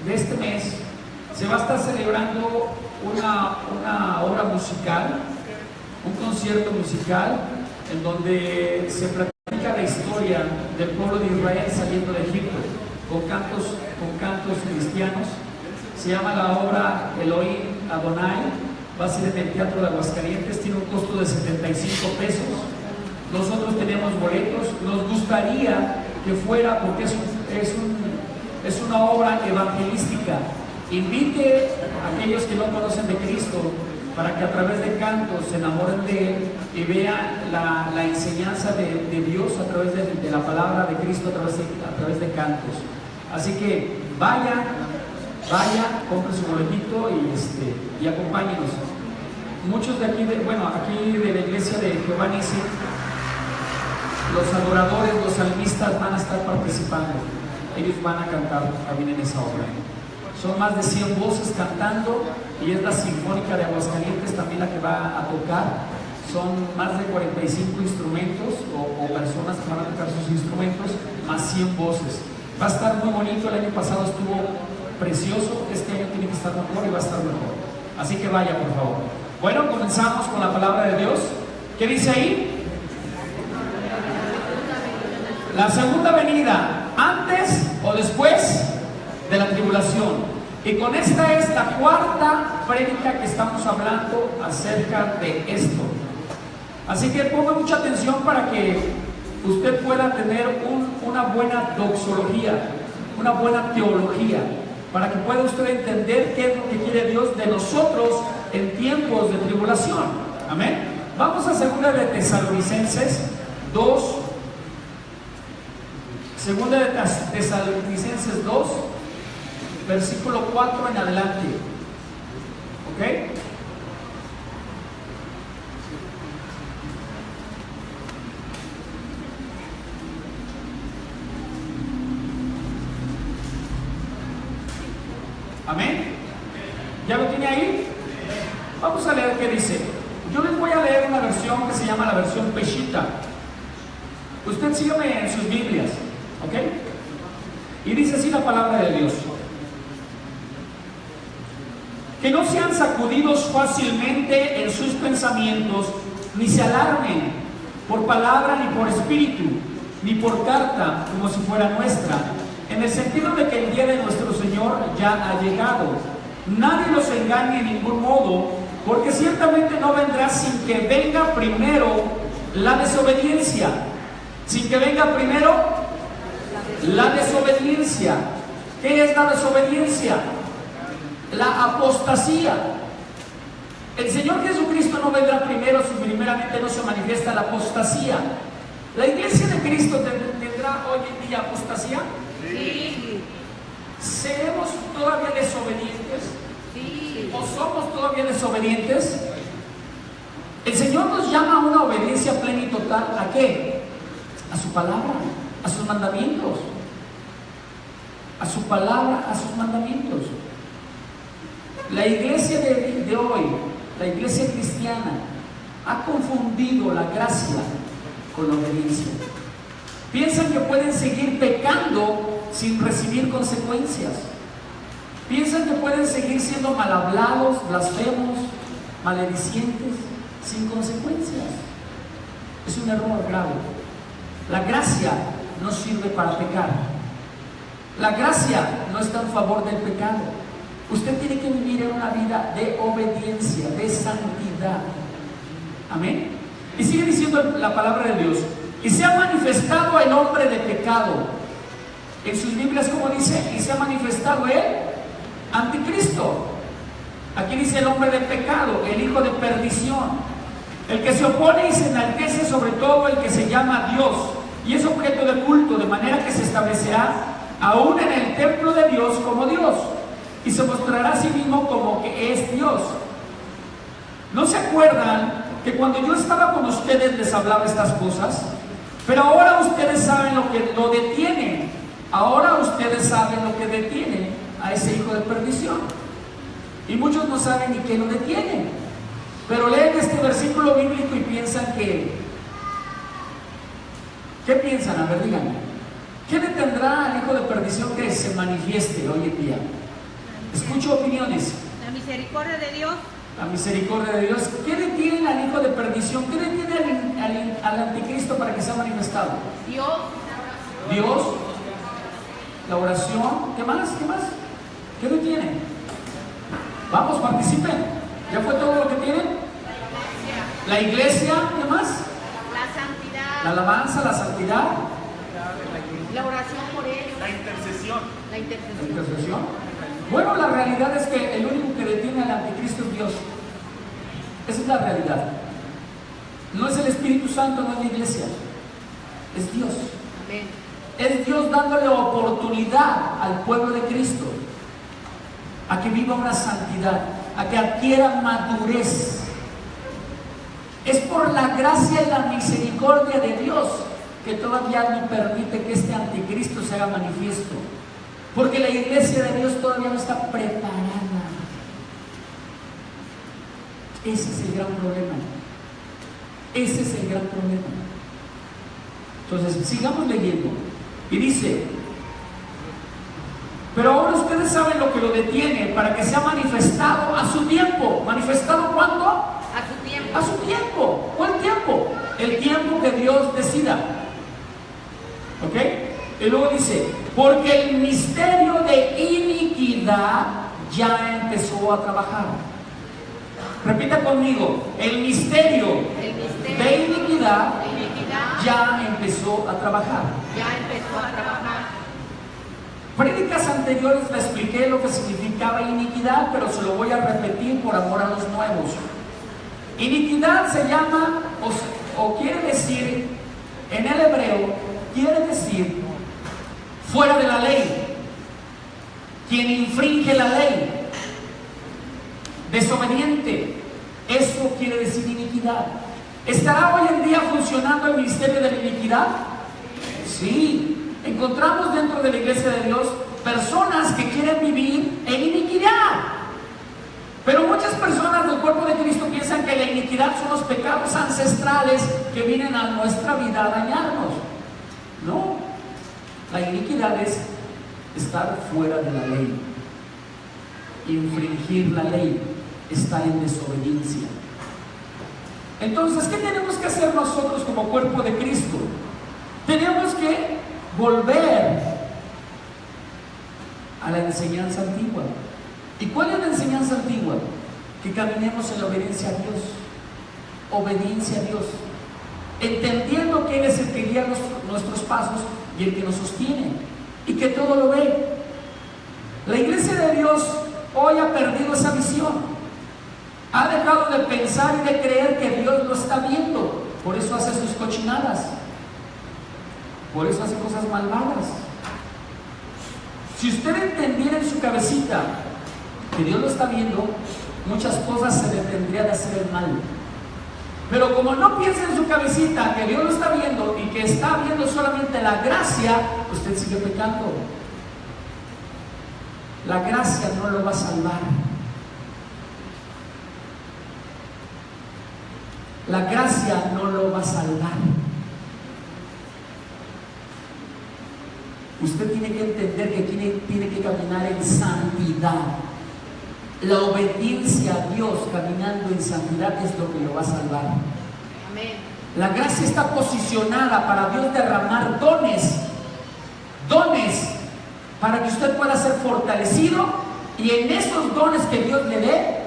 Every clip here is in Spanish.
de este mes se va a estar celebrando una obra musical, un concierto musical, en donde se platica la historia del pueblo de Israel saliendo de Egipto, con cantos cristianos. Se llama la obra Elohim Adonai, va a ser en el Teatro de Aguascalientes, tiene un costo de 75 pesos. Nosotros tenemos boletos, nos gustaría que fuera, porque es una obra evangelística. Invite a aquellos que no conocen de Cristo para que a través de cantos se enamoren de Él y vean la enseñanza de Dios a través de la palabra de Cristo, a través de cantos. Así que vaya, compre su boletito y acompáñenos. Muchos de aquí, aquí de la iglesia de Jehová Nissi, los adoradores, los salmistas van a estar participando. Ellos van a cantar también en esa obra. Son más de 100 voces cantando, y es la Sinfónica de Aguascalientes también la que va a tocar. Son más de 45 instrumentos o personas que van a tocar sus instrumentos, más 100 voces. Va a estar muy bonito. El año pasado estuvo precioso, este año tiene que estar mejor y va a estar mejor. Así que vaya, por favor. Bueno, comenzamos con la palabra de Dios. ¿Qué dice ahí? La segunda venida, antes o después de la tribulación. Y con esta es la cuarta prédica que estamos hablando acerca de esto. Así que ponga mucha atención para que usted pueda tener una buena doxología, una buena teología, para que pueda usted entender qué es lo que quiere Dios de nosotros en tiempos de tribulación. Amén. Vamos a 2 de Tesalonicenses 2. 2 de Tesalonicenses 2, versículo 4 en adelante. ¿Ok? Amén. ¿Ya lo tiene ahí? Vamos a leer qué dice. Yo les voy a leer una versión que se llama la versión Peshita. Usted sígame en sus Biblias, ¿ok? Y dice así la palabra de Dios: que no sean sacudidos fácilmente en sus pensamientos, ni se alarmen por palabra, ni por espíritu, ni por carta, como si fuera nuestra, en el sentido de que el día de nuestro Señor ya ha llegado. Nadie los engañe en ningún modo, porque ciertamente no vendrá sin que venga primero la desobediencia. Sin que venga primero la desobediencia. ¿Qué es la desobediencia? La apostasía. El Señor Jesucristo no vendrá primero si primeramente no se manifiesta la apostasía. ¿La iglesia de Cristo tendrá hoy en día apostasía? Sí. ¿Seremos todavía desobedientes? Sí. ¿O somos todavía desobedientes? El Señor nos llama a una obediencia plena y total. ¿A qué? A su palabra, a sus mandamientos. A su palabra, a sus mandamientos. La iglesia de hoy, la iglesia cristiana, ha confundido la gracia con la obediencia. Piensan que pueden seguir pecando sin recibir consecuencias. Piensan que pueden seguir siendo mal hablados, blasfemos, maledicientes, sin consecuencias. Es un error grave. La gracia no sirve para pecar. La gracia no está en favor del pecado. Usted tiene que vivir en una vida de obediencia, de santidad. Amén. Y sigue diciendo la palabra de Dios: y se ha manifestado el hombre de pecado. En sus Biblias, como dice, y se ha manifestado el anticristo. Aquí dice el hombre de pecado, el hijo de perdición, el que se opone y se enaltece sobre todo el que se llama Dios y es objeto de culto, de manera que se establecerá aún en el templo de Dios como Dios, y se mostrará a sí mismo como que es Dios. ¿No se acuerdan que cuando yo estaba con ustedes les hablaba estas cosas? Pero ahora ustedes saben lo que lo detiene. Ahora ustedes saben lo que detiene a ese hijo de perdición. Y muchos no saben ni qué lo detiene. Pero leen este versículo bíblico y piensan que... ¿Qué piensan? A ver, díganme. ¿Qué detendrá al hijo de perdición que se manifieste hoy en día? Escucho opiniones. La misericordia de Dios. La misericordia de Dios. ¿Qué detiene al hijo de perdición? ¿Qué detiene al anticristo para que sea manifestado? Dios. Dios. La oración. ¿Qué más? ¿Qué más? ¿Qué detiene? Vamos, participen. ¿Ya fue todo lo que tienen? La iglesia. ¿Qué más? La santidad. La alabanza, la santidad. La oración por ellos. La intercesión. La La intercesión. intercesión. Bueno, la realidad es que el único que detiene al anticristo es Dios. Esa es la realidad. No es el Espíritu Santo, no es la iglesia. Es Dios. Amén. Es Dios dándole oportunidad al pueblo de Cristo a que viva una santidad, a que adquiera madurez. Es por la gracia y la misericordia de Dios que todavía no permite que este anticristo se haga manifiesto, porque la iglesia de Dios todavía no está preparada. Ese es el gran problema. Ese es el gran problema. Entonces, sigamos leyendo. Y dice: pero ahora ustedes saben lo que lo detiene para que sea manifestado a su tiempo. ¿Manifestado cuándo? A su tiempo. A su tiempo. ¿Cuál tiempo? El tiempo que Dios decida. ¿Ok? Y luego dice: porque el misterio de iniquidad ya empezó a trabajar. Repita conmigo: el misterio de iniquidad ya empezó a trabajar. Ya empezó a trabajar. Prédicas anteriores le expliqué lo que significaba iniquidad, pero se lo voy a repetir por amor a los nuevos. Iniquidad se llama, o quiere decir, en el hebreo, quiere decir fuera de la ley, quien infringe la ley, desobediente. Eso quiere decir iniquidad. ¿Estará hoy en día funcionando el ministerio de la iniquidad? Sí. Encontramos dentro de la iglesia de Dios personas que quieren vivir en iniquidad. Pero muchas personas del cuerpo de Cristo piensan que la iniquidad son los pecados ancestrales que vienen a nuestra vida a dañarnos. No. La iniquidad es estar fuera de la ley. Infringir la ley, estar en desobediencia. Entonces, ¿qué tenemos que hacer nosotros como cuerpo de Cristo? Tenemos que volver a la enseñanza antigua. ¿Y cuál es la enseñanza antigua? Que caminemos en la obediencia a Dios. Obediencia a Dios. Entendiendo que Él es el que guía nuestros pasos y el que nos sostiene. Y que todo lo ve. La iglesia de Dios hoy ha perdido esa visión. Ha dejado de pensar y de creer que Dios lo está viendo. Por eso hace sus cochinadas. Por eso hace cosas malvadas. Si usted entendiera en su cabecita que Dios lo está viendo, muchas cosas se detendría de hacer el mal. Pero como no piensa en su cabecita que Dios lo está viendo y que está viendo solamente la gracia, usted sigue pecando. La gracia no lo va a salvar. La gracia no lo va a salvar. Usted tiene que entender que tiene que caminar en santidad. La obediencia a Dios caminando en santidad es lo que lo va a salvar. Amén. La gracia está posicionada para Dios derramar dones para que usted pueda ser fortalecido, y en esos dones que Dios le dé,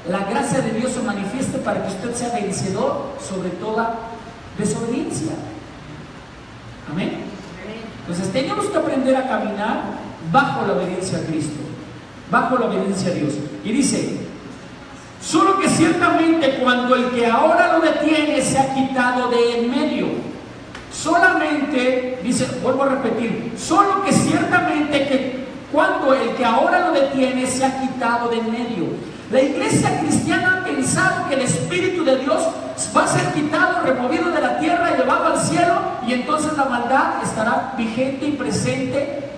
la gracia de Dios se manifieste para que usted sea vencedor sobre toda desobediencia. Amén. Entonces tenemos que aprender a caminar bajo la obediencia a Cristo, bajo la obediencia a Dios. Y dice: solo que ciertamente cuando el que ahora lo detiene se ha quitado de en medio. Solamente, dice, vuelvo a repetir, solo que ciertamente que cuando el que ahora lo detiene se ha quitado de en medio. La iglesia cristiana ha pensado que el Espíritu de Dios va a ser quitado, removido de la tierra y llevado al cielo, y entonces la maldad estará vigente y presente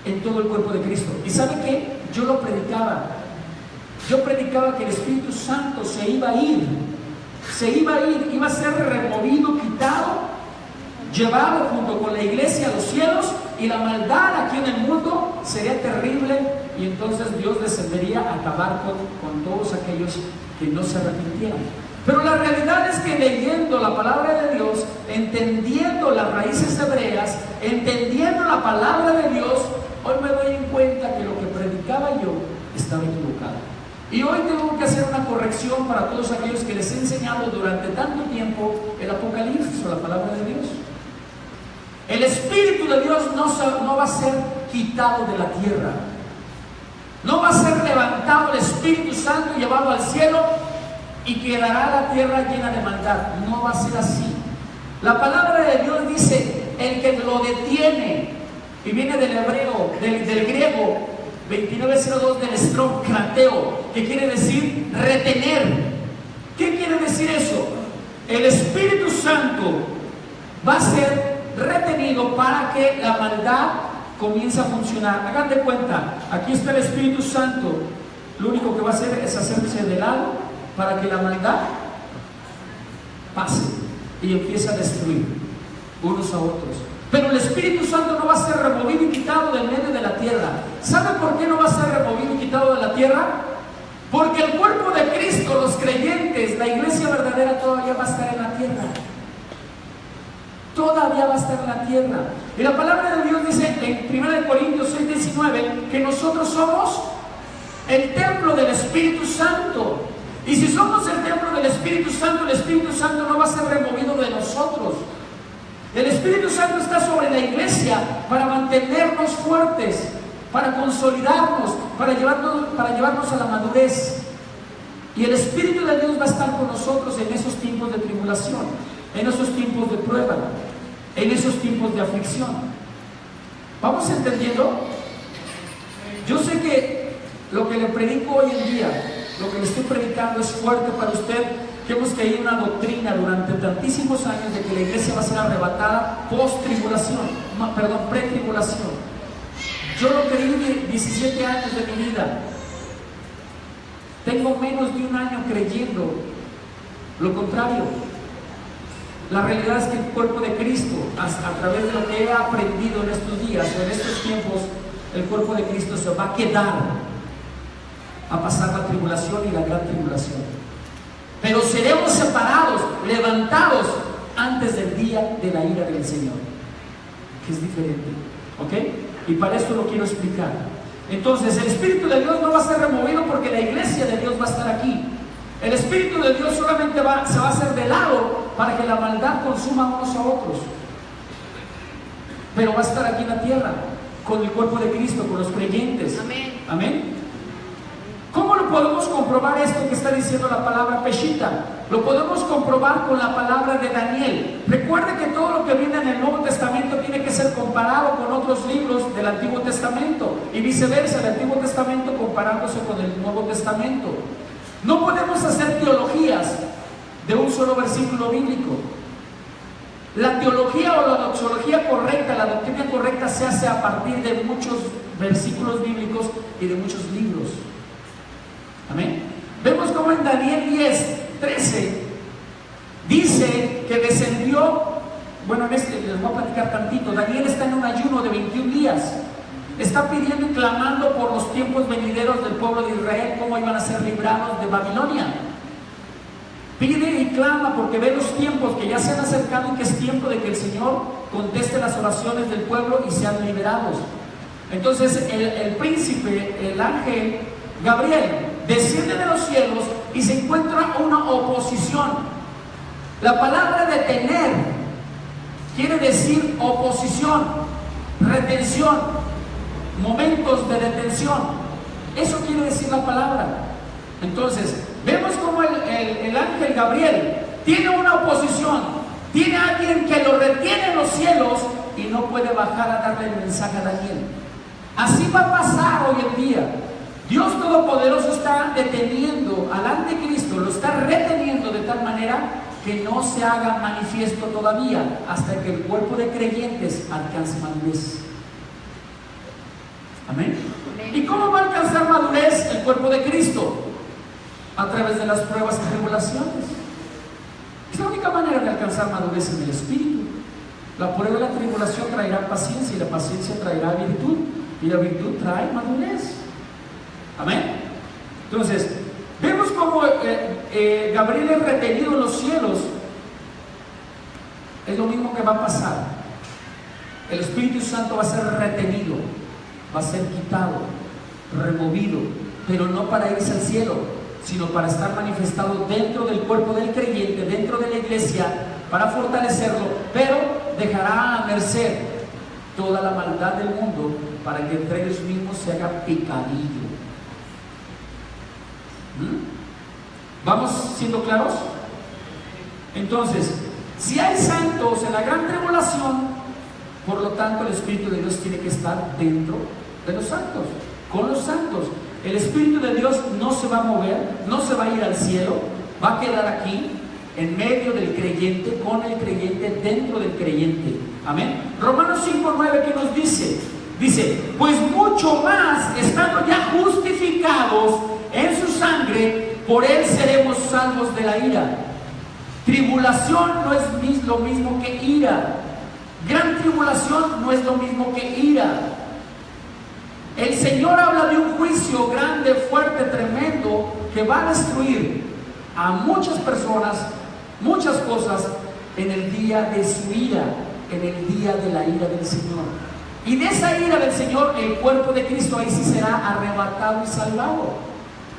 en todo el cuerpo de Cristo. ¿Y sabe qué? Yo lo predicaba. Yo predicaba que el Espíritu Santo se iba a ir, iba a ser removido, quitado, llevado junto con la iglesia a los cielos, y la maldad aquí en el mundo sería terrible y y entonces Dios descendería a acabar con todos aquellos que no se arrepintieran. Pero la realidad es que leyendo la palabra de Dios, entendiendo las raíces hebreas, entendiendo la palabra de Dios, hoy me doy en cuenta que lo que predicaba yo estaba equivocado. Y hoy tengo que hacer una corrección para todos aquellos que les he enseñado durante tanto tiempo el Apocalipsis o la palabra de Dios. El Espíritu de Dios no va a ser quitado de la tierra. No va a ser levantado el Espíritu Santo y llevado al cielo y quedará la tierra llena de maldad. No va a ser así. La palabra de Dios dice, el que lo detiene, y viene del hebreo, del griego 2902 del Strong, krateo, que quiere decir retener. ¿Qué quiere decir eso? El Espíritu Santo va a ser retenido para que la maldad comience a funcionar. Hagan de cuenta, aquí está el Espíritu Santo, lo único que va a hacer es hacerse de lado para que la maldad pase y empiece a destruir unos a otros. Pero el Espíritu Santo no va a ser removido y quitado del medio de la tierra. ¿Sabe por qué no va a ser removido y quitado de la tierra? Porque el cuerpo de Cristo, los creyentes, la iglesia verdadera todavía va a estar en la tierra. Todavía va a estar en la tierra. Y la palabra de Dios dice en 1 Corintios 6:19 que nosotros somos el templo del Espíritu Santo. Y si somos el templo del Espíritu Santo, el Espíritu Santo no va a ser removido de nosotros. El Espíritu Santo está sobre la iglesia para mantenernos fuertes, para consolidarnos, para llevarnos a la madurez. Y el Espíritu de Dios va a estar con nosotros en esos tiempos de tribulación, en esos tiempos de prueba, en esos tiempos de aflicción. ¿Vamos entendiendo? Yo sé que lo que le predico hoy en día, lo que le estoy predicando es fuerte para usted, que hemos creído una doctrina durante tantísimos años de que la iglesia va a ser arrebatada pre-tribulación. Yo lo creí 17 años de mi vida. Tengo menos de un año creyendo lo contrario. La realidad es que el cuerpo de Cristo, a través de lo que he aprendido en estos días o en estos tiempos, el cuerpo de Cristo se va a quedar a pasar la tribulación y la gran tribulación. Pero seremos separados, levantados antes del día de la ira del Señor, que es diferente, ¿ok? Y para esto lo quiero explicar. Entonces, el Espíritu de Dios no va a ser removido porque la iglesia de Dios va a estar aquí. El Espíritu de Dios solamente se va a hacer de lado para que la maldad consuma unos a otros. Pero va a estar aquí en la tierra, con el cuerpo de Cristo, con los creyentes. Amén. Amén. ¿Cómo lo podemos comprobar esto que está diciendo la palabra Peshita? Lo podemos comprobar con la palabra de Daniel. Recuerde que todo lo que viene en el Nuevo Testamento tiene que ser comparado con otros libros del Antiguo Testamento y viceversa, el Antiguo Testamento comparándose con el Nuevo Testamento. No podemos hacer teologías de un solo versículo bíblico. La teología o la doxología correcta, la doctrina correcta se hace a partir de muchos versículos bíblicos y de muchos libros. Amén. Vemos como en Daniel 10:13 dice que descendió. Bueno, les voy a platicar tantito. Daniel está en un ayuno de 21 días. Está pidiendo y clamando por los tiempos venideros del pueblo de Israel, cómo iban a ser librados de Babilonia. Pide y clama porque ve los tiempos que ya se han acercado y que es tiempo de que el Señor conteste las oraciones del pueblo y sean liberados. Entonces el príncipe, el ángel Gabriel, desciende de los cielos y se encuentra una oposición. La palabra detener quiere decir oposición, retención, momentos de detención. Eso quiere decir la palabra. Entonces, vemos como el ángel Gabriel tiene una oposición, tiene a alguien que lo retiene en los cielos y no puede bajar a darle el mensaje a Daniel. Así va a pasar hoy en día. Dios Todopoderoso está deteniendo al anticristo, lo está reteniendo de tal manera que no se haga manifiesto todavía hasta que el cuerpo de creyentes alcance madurez. Amén. ¿Y cómo va a alcanzar madurez el cuerpo de Cristo? A través de las pruebas y tribulaciones. Es la única manera de alcanzar madurez en el Espíritu. La prueba y la tribulación traerán paciencia y la paciencia traerá virtud y la virtud trae madurez. Amén. Entonces, vemos cómo Gabriel es retenido en los cielos. Es lo mismo que va a pasar. El Espíritu Santo va a ser retenido, va a ser quitado, removido, pero no para irse al cielo, sino para estar manifestado dentro del cuerpo del creyente, dentro de la iglesia, para fortalecerlo, pero dejará a merced toda la maldad del mundo para que entre ellos mismos se haga picadillo. ¿Vamos siendo claros? Entonces, si hay santos en la gran tribulación, por lo tanto el Espíritu de Dios tiene que estar dentro de los santos, con los santos. El Espíritu de Dios no se va a mover, no se va a ir al cielo, va a quedar aquí, en medio del creyente, con el creyente, dentro del creyente. Amén. Romanos 5:9, ¿qué nos dice? Dice, pues mucho más, estando ya justificados en su sangre, por él seremos salvos de la ira. Tribulación no es lo mismo que ira. Gran tribulación no es lo mismo que ira. El Señor habla de un juicio grande, fuerte, tremendo, que va a destruir a muchas personas, muchas cosas, en el día de su ira, en el día de la ira del Señor. Y de esa ira del Señor, el cuerpo de Cristo ahí sí será arrebatado y salvado.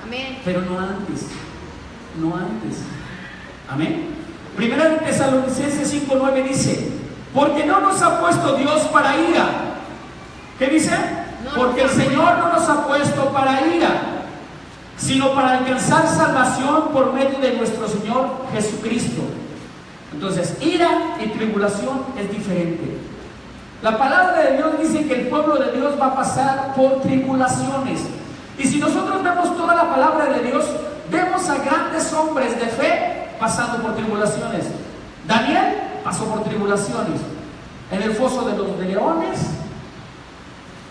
Amén. Pero no antes, no antes. Amén. Primera de Tesalonicenses 5:9 dice, porque no nos ha puesto Dios para ira. ¿Qué dice? Porque el Señor no nos ha puesto para ira, sino para alcanzar salvación por medio de nuestro Señor Jesucristo. Entonces, ira y tribulación es diferente. La palabra de Dios dice que el pueblo de Dios va a pasar por tribulaciones. Y si nosotros vemos toda la palabra de Dios, vemos a grandes hombres de fe pasando por tribulaciones. Daniel pasó por tribulaciones. En el foso de los leones,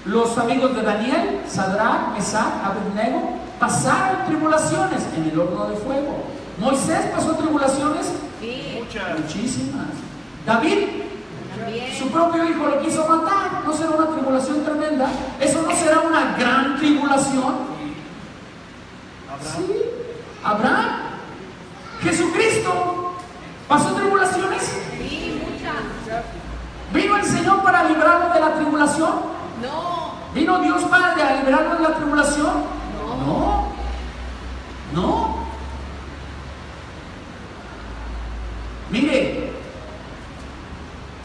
los amigos de Daniel, Sadrach, Mesach, Abednego, pasaron tribulaciones en el horno de fuego. Moisés pasó tribulaciones, Sí. muchísimas. David, También. su propio hijo lo quiso matar. ¿No será una tribulación tremenda? ¿Eso no será una gran tribulación? Sí. Abraham, Jesucristo pasó tribulaciones. Sí, muchas. ¿Vino el Señor para librarlo de la tribulación? No. ¿Vino Dios para librarlo de la tribulación? No. No. Mire,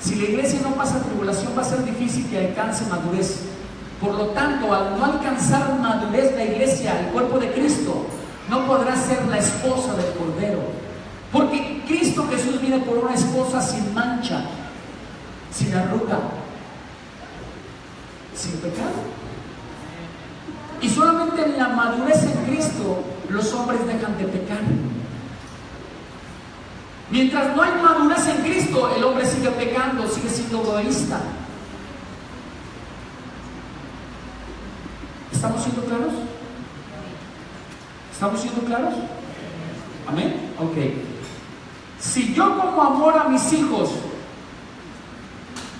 si la iglesia no pasa tribulación, va a ser difícil que alcance madurez. Por lo tanto, al no alcanzar madurez la iglesia, el cuerpo de Cristo, no podrá ser la esposa del Cordero. Porque Cristo Jesús viene por una esposa sin mancha, sin arruga, sin pecado. Y solamente en la madurez en Cristo los hombres dejan de pecar. Mientras no hay madurez en Cristo, el hombre sigue pecando, sigue siendo egoísta. ¿Estamos siendo claros? ¿Estamos siendo claros? ¿Amén? Ok. Si yo como amor a mis hijos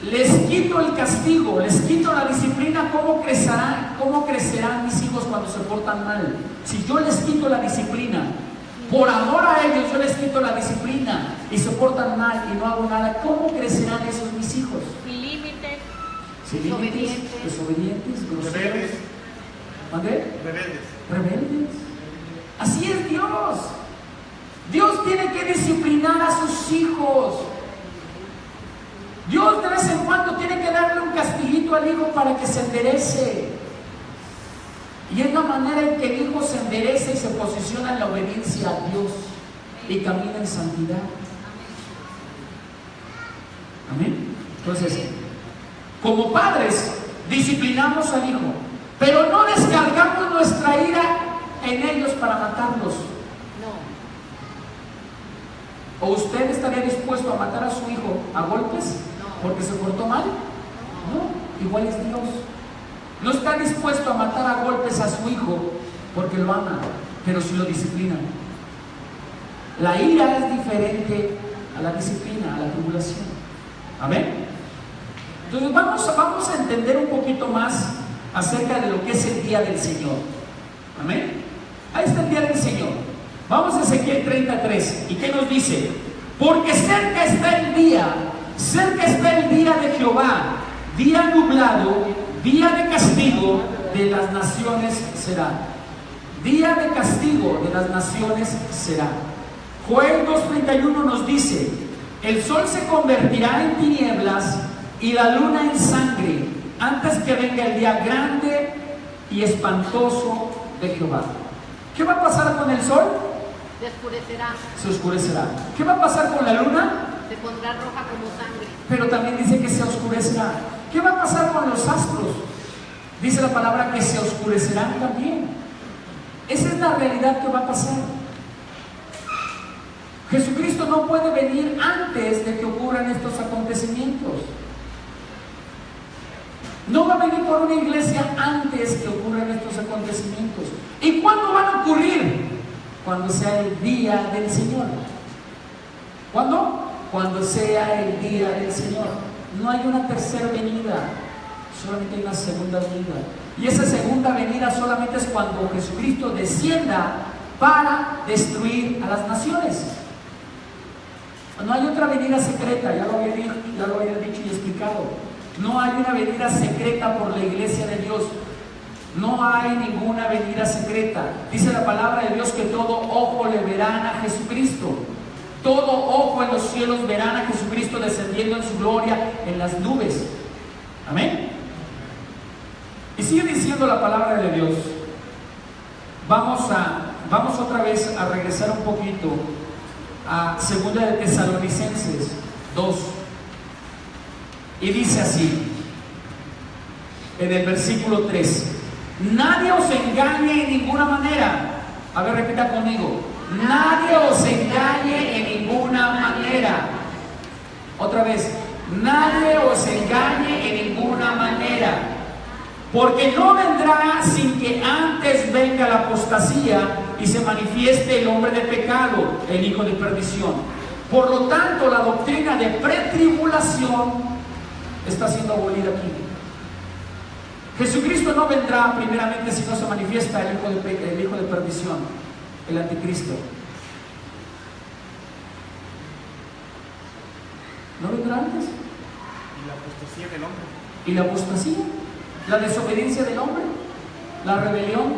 les quito el castigo, les quito la disciplina, ¿cómo crecerán mis hijos cuando se portan mal? Si yo les quito la disciplina, por amor a ellos yo les quito la disciplina y se portan mal y no hago nada, ¿cómo crecerán esos mis hijos? Sin límites. Sin límites, desobedientes, groseros. ¿Mandé? Rebeldes. Así es Dios. Dios tiene que disciplinar a sus hijos. Dios de vez en cuando tiene que darle un castiguito al hijo para que se enderece. Y es la manera en que el hijo se enderece y se posiciona en la obediencia a Dios y camina en santidad. Amén. Entonces, como padres, disciplinamos al hijo, pero no descargamos nuestra ira en ellos para matarlos. No. ¿O usted estaría dispuesto a matar a su hijo a golpes porque se portó mal? No, igual es Dios. No está dispuesto a matar a golpes a su hijo porque lo ama, pero sí lo disciplina. La ira es diferente a la disciplina, a la tribulación. Amén. Entonces vamos a entender un poquito más acerca de lo que es el día del Señor. Amén. Ahí está el día del Señor. Vamos a Ezequiel 33. ¿Y qué nos dice? Porque cerca está el día de Jehová, día nublado, día de castigo de las naciones será. Día de castigo de las naciones será. Joel 2:31 nos dice: el sol se convertirá en tinieblas y la luna en sangre, antes que venga el día grande y espantoso de Jehová. ¿Qué va a pasar con el sol? Se oscurecerá. Se oscurecerá. ¿Qué va a pasar con la luna? Se pondrá roja como sangre. Pero también dice que se oscurecerá. ¿Qué va a pasar con los astros? Dice la palabra que se oscurecerán también. Esa es la realidad que va a pasar. Jesucristo no puede venir antes de que ocurran estos acontecimientos. No va a venir por una iglesia antes que ocurran estos acontecimientos. ¿Y cuándo van a ocurrir? Cuando sea el día del Señor. ¿Cuándo? Cuando sea el día del Señor. No hay una tercera venida, solamente hay una segunda venida. Y esa segunda venida solamente es cuando Jesucristo descienda para destruir a las naciones. No hay otra venida secreta, ya lo había dicho y explicado. No hay una venida secreta por la iglesia de Dios. No hay ninguna venida secreta. Dice la palabra de Dios que todo ojo le verán a Jesucristo. Todo ojo en los cielos verán a Jesucristo descendiendo en su gloria en las nubes. Amén. Y sigue diciendo la palabra de Dios. Vamos otra vez a regresar un poquito a 2 de Tesalonicenses 2. Y dice así, en el versículo 3: nadie os engañe en ninguna manera. A ver, repita conmigo: nadie os engañe en ninguna manera. Otra vez: nadie os engañe en ninguna manera, porque no vendrá sin que antes venga la apostasía y se manifieste el hombre de pecado, el hijo de perdición. Por lo tanto, la doctrina de pretribulación está siendo abolida aquí. Jesucristo no vendrá primeramente si no se manifiesta el hijo de perdición, el anticristo. ¿No vendrá antes? Y la apostasía del hombre. ¿Y la apostasía? La desobediencia del hombre, la rebelión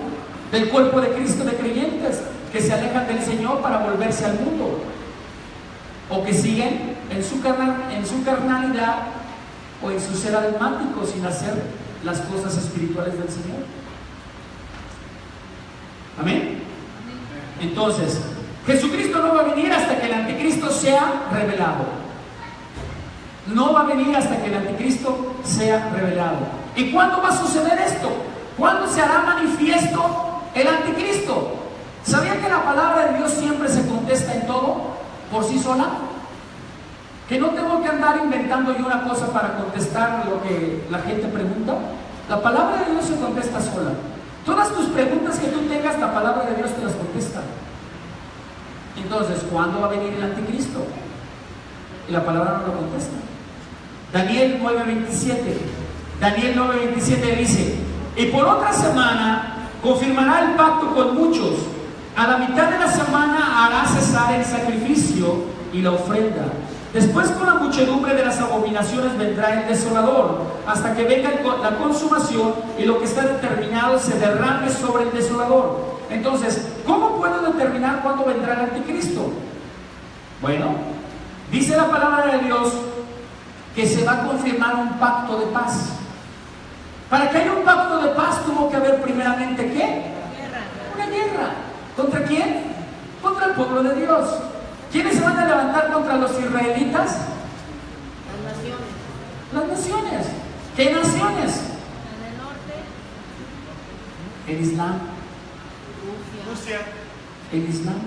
del cuerpo de Cristo de creyentes que se alejan del Señor para volverse al mundo, o que siguen en su carnalidad o en su ser almático sin hacer las cosas espirituales del Señor. Amén. Entonces, Jesucristo no va a venir hasta que el anticristo sea revelado. No va a venir hasta que el anticristo sea revelado. ¿Y cuándo va a suceder esto? ¿Cuándo se hará manifiesto el anticristo? ¿Sabía que la palabra de Dios siempre se contesta en todo por sí sola? Que no tengo que andar inventando yo una cosa para contestar lo que la gente pregunta. La palabra de Dios se contesta sola. Todas tus preguntas que tú tengas, la palabra de Dios te las contesta. Entonces, ¿cuándo va a venir el anticristo? Y la palabra no lo contesta. Daniel 9:27. Daniel 9:27 dice: y por otra semana confirmará el pacto con muchos. A la mitad de la semana hará cesar el sacrificio y la ofrenda. Después, con la muchedumbre de las abominaciones vendrá el desolador, hasta que venga la consumación y lo que está determinado se derrame sobre el desolador. Entonces, ¿cómo puedo determinar cuándo vendrá el anticristo? Bueno, dice la palabra de Dios que se va a confirmar un pacto de paz. Para que haya un pacto de paz tuvo que haber primeramente ¿qué? Una guerra. ¿Contra quién? Contra el pueblo de Dios. ¿Quiénes se van a levantar contra los israelitas? Las naciones. Las naciones. ¿Qué naciones? La del norte. El Islam. Rusia. El Islam.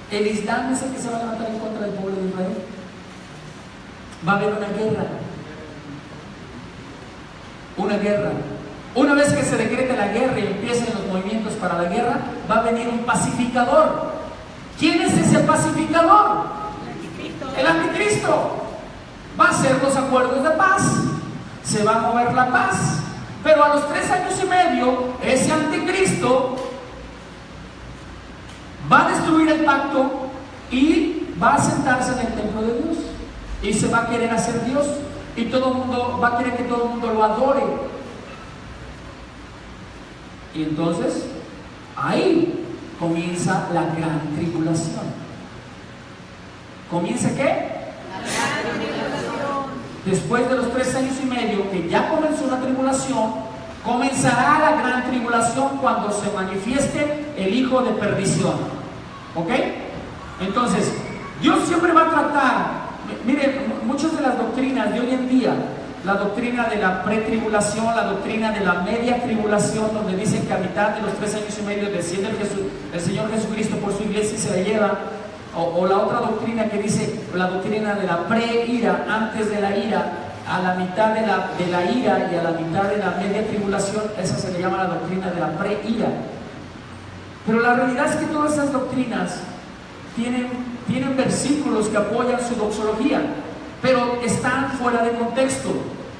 El Islam es el que se va a levantar en contra del pueblo de Israel. Va a haber una guerra. Una guerra. Una vez que se decrete la guerra y empiecen los movimientos para la guerra, va a venir un pacificador. ¿Quién es ese pacificador? El anticristo. Va a hacer los acuerdos de paz. Se va a mover la paz. Pero a los 3 años y medio, ese anticristo destruir el pacto y va a sentarse en el templo de Dios y se va a querer hacer Dios y todo el mundo va a querer que todo el mundo lo adore. Y entonces ahí comienza la gran tribulación. ¿Comienza qué? La gran tribulación. Después de los 3 años y medio que ya comenzó la tribulación, comenzará la gran tribulación cuando se manifieste el hijo de perdición. ¿Ok? Entonces, Dios siempre va a tratar. Miren, muchas de las doctrinas de hoy en día, la doctrina de la pretribulación, la doctrina de la media tribulación, donde dicen que a mitad de los 3 años y medio desciende el Señor Jesucristo por su iglesia y se la lleva, o la otra doctrina que dice, la doctrina de la pre-ira, antes de la ira, a la mitad de la ira y a la mitad de la media tribulación, esa se le llama la doctrina de la pre-ira. Pero la realidad es que todas esas doctrinas tienen versículos que apoyan su doxología, pero están fuera de contexto,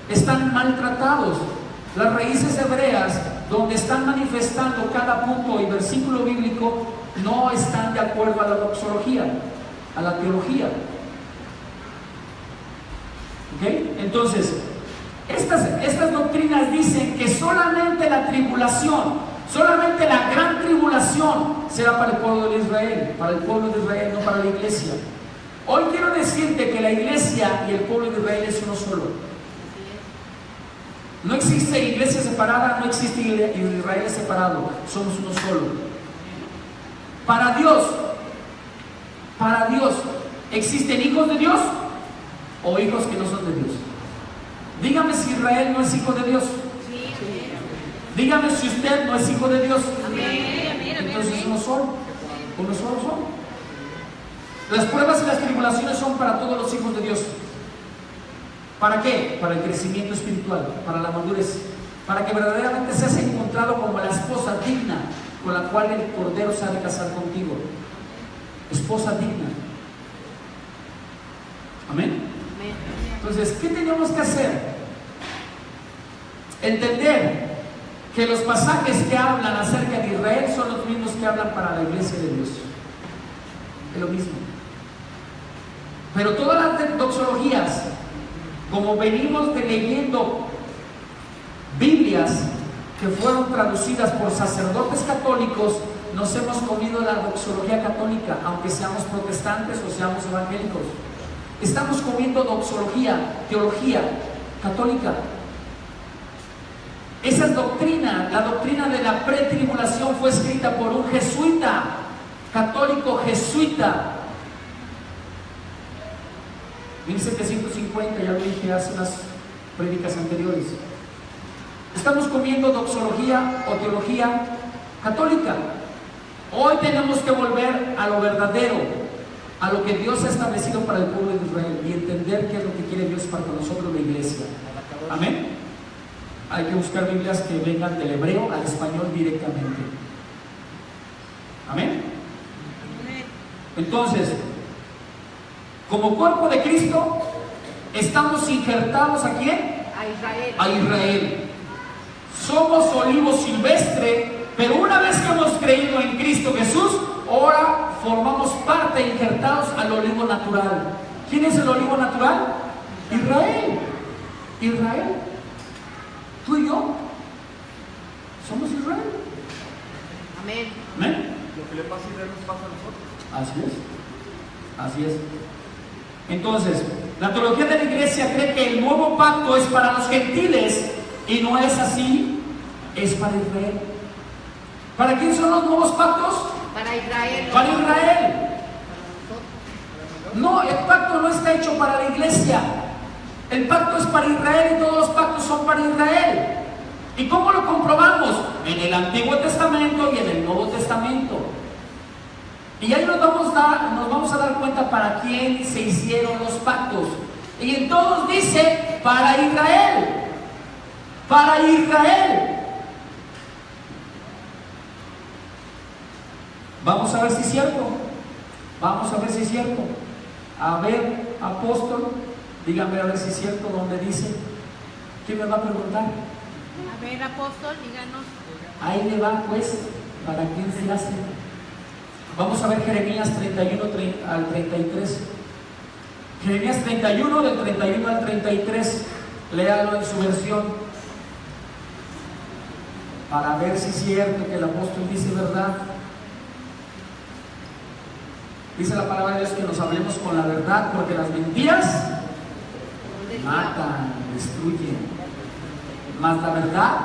están maltratados. Las raíces hebreas, donde están manifestando cada punto y versículo bíblico, no están de acuerdo a la doxología, a la teología. ¿Okay? Entonces, estas doctrinas dicen que solamente la tribulación, solamente la gran tribulación será para el pueblo de Israel, no para la iglesia. Hoy quiero decirte que la iglesia y el pueblo de Israel es uno solo. No existe iglesia separada, no existe Israel separado, somos uno solo. Para Dios, ¿existen hijos de Dios o hijos que no son de Dios? Dígame si Israel no es hijo de Dios. Dígame si usted no es hijo de Dios. Entonces uno solo son. Las pruebas y las tribulaciones son para todos los hijos de Dios. ¿Para qué? Para el crecimiento espiritual, para la madurez, para que verdaderamente seas encontrado como la esposa digna con la cual el Cordero se ha de casar contigo. Esposa digna. Amén. Entonces, ¿qué tenemos que hacer? Entender que los pasajes que hablan acerca de Israel son los mismos que hablan para la iglesia de Dios. Es lo mismo. Pero todas las doxologías, como venimos leyendo Biblias que fueron traducidas por sacerdotes católicos, nos hemos comido la doxología católica, aunque seamos protestantes o seamos evangélicos. Estamos comiendo doxología, teología católica. Esa doctrina, la doctrina de la pretribulación, fue escrita por un jesuita, católico jesuita, 1750, ya lo dije hace unas prédicas anteriores. Estamos comiendo doxología o teología católica. Hoy tenemos que volver a lo verdadero, a lo que Dios ha establecido para el pueblo de Israel y entender qué es lo que quiere Dios para nosotros, la iglesia. Amén. Hay que buscar Biblias que vengan del hebreo al español directamente. Amén. Entonces, como cuerpo de Cristo, estamos injertados ¿a quién? A Israel. A Israel. Somos olivo silvestre, pero una vez que hemos creído en Cristo Jesús, ahora formamos parte, injertados al olivo natural. ¿Quién es el olivo natural? Israel. Israel. Tú y yo somos Israel. Amén. ¿Amén? Lo que le pasa a Israel nos pasa a nosotros. Así es. Así es. Entonces, la teología de la iglesia cree que el nuevo pacto es para los gentiles y no es así, es para Israel. ¿Para quién son los nuevos pactos? Para Israel. Para Israel. No, el pacto no está hecho para la iglesia. El pacto es para Israel y todos los pactos son para Israel. ¿Y cómo lo comprobamos? En el Antiguo Testamento y en el Nuevo Testamento. Y ahí nos vamos a dar cuenta para quién se hicieron los pactos. Y en todos dice, para Israel. Para Israel. Vamos a ver si es cierto. Vamos a ver si es cierto. A ver, apóstol, dígame a ver si es cierto donde dice. ¿Quién me va a preguntar? A ver, apóstol, díganos. Ahí le va pues, para quién se hace. Vamos a ver Jeremías 31 al 33. Jeremías 31, del 31 al 33. Léalo en su versión para ver si es cierto que el apóstol dice verdad. Dice la palabra de Dios que nos hablemos con la verdad, porque las mentiras matan, destruyen, mas la verdad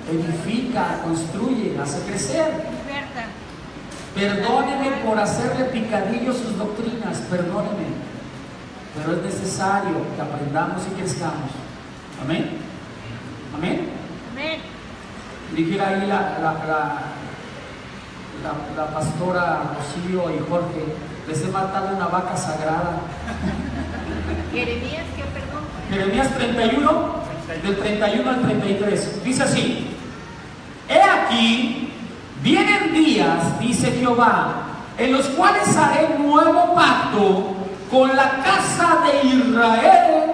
edifica, construye, hace crecer. Perdóneme por hacerle picadillo sus doctrinas, perdóneme, pero es necesario que aprendamos y crezcamos. Amén. Amén. Amén. Dijera ahí la pastora Rocío y Jorge, les he matado una vaca sagrada. Jeremías, ¿qué, perdón? Jeremías 31, del 31 al 33, dice así: He aquí, vienen días, dice Jehová, en los cuales haré nuevo pacto con la casa de Israel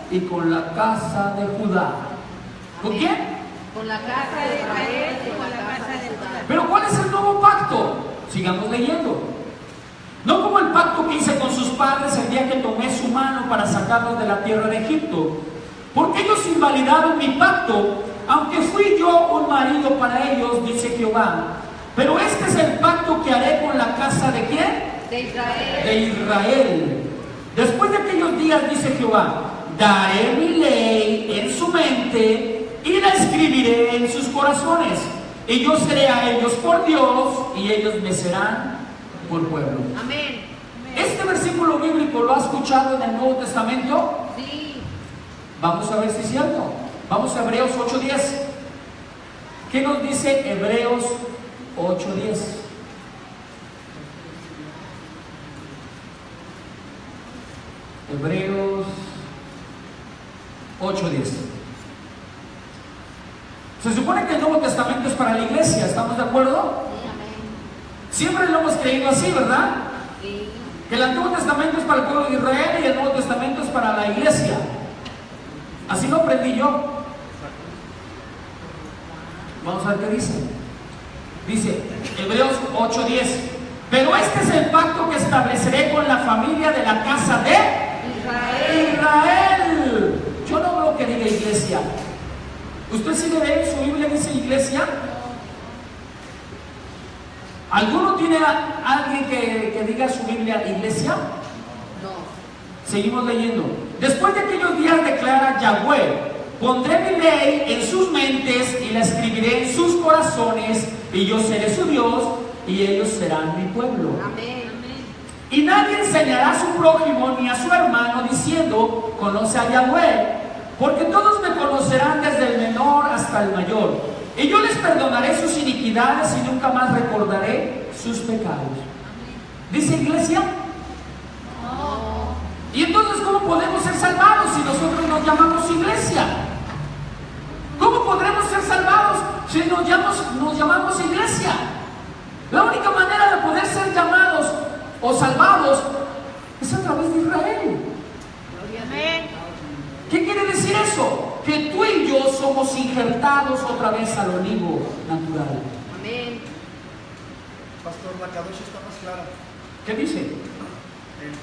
y con la casa de Judá. ¿Con quién? Con la casa de Israel y con la casa de Judá. Pero ¿cuál es el nuevo pacto? Sigamos leyendo. No como el pacto que hice con sus padres el día que tomé su mano para sacarlos de la tierra de Egipto, porque ellos invalidaron mi pacto, aunque fui yo un marido para ellos, dice Jehová. Pero este es el pacto que haré con la casa de ¿quién? De Israel. De Israel. Después de aquellos días, dice Jehová, daré mi ley en su mente y la escribiré en sus corazones. Y yo seré a ellos por Dios y ellos me serán por pueblo. Amén. ¿Este versículo bíblico lo ha escuchado en el Nuevo Testamento? Sí. Vamos a ver si es cierto. Vamos a Hebreos 8:10. ¿Qué nos dice Hebreos 8:10? Hebreos 8:10. Se supone que el Nuevo Testamento es para la iglesia, ¿estamos de acuerdo? Sí, amén. Siempre lo hemos creído así, ¿verdad? Sí. Que el Antiguo Testamento es para el pueblo de Israel y el Nuevo Testamento es para la iglesia. Así lo aprendí yo. Vamos a ver qué dice. Dice Hebreos 8:10. Pero este es el pacto que estableceré con la familia de la casa de Israel. Yo no veo que diga iglesia. ¿Usted sí le ve en su Biblia dice iglesia? ¿Alguno tiene alguien que diga en su Biblia iglesia? No. Seguimos leyendo. Después de aquellos días declara Yahweh, pondré mi ley en sus mentes y la escribiré en sus corazones, y yo seré su Dios y ellos serán mi pueblo. Amén. Y nadie enseñará a su prójimo ni a su hermano diciendo, conoce a Yahweh, porque todos me conocerán desde el menor hasta el mayor. Y yo les perdonaré sus iniquidades y nunca más recordaré sus pecados. ¿Dice iglesia? No. ¿Y entonces cómo podemos ser salvados si nosotros nos llamamos iglesia? ¿Cómo podremos ser salvados si nos llamamos iglesia? La única manera de poder ser llamados o salvados es a través de Israel. Amén. ¿Qué quiere decir eso? Que tú y yo somos injertados otra vez al olivo natural. Amén. Pastor, la Kadosh está más clara. ¿Qué dice? En